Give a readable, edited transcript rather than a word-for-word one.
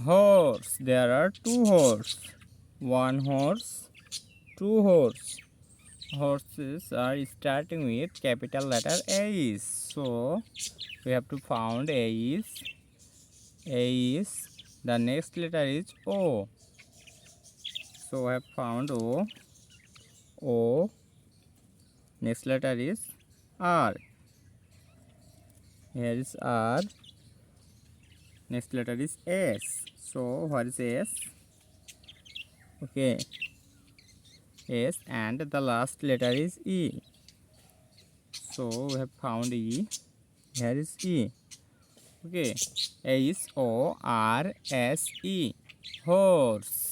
Horse. There are two horse. One horse, two horse. Horses are starting with capital letter A. So we have to found A is. The next letter is O. So I have found O. O. Next letter is R. Here is R. Next letter is S. So what is S? Okay. S, and the last letter is E. So we have found E. Here is E. Okay. A is O R S E. Horse.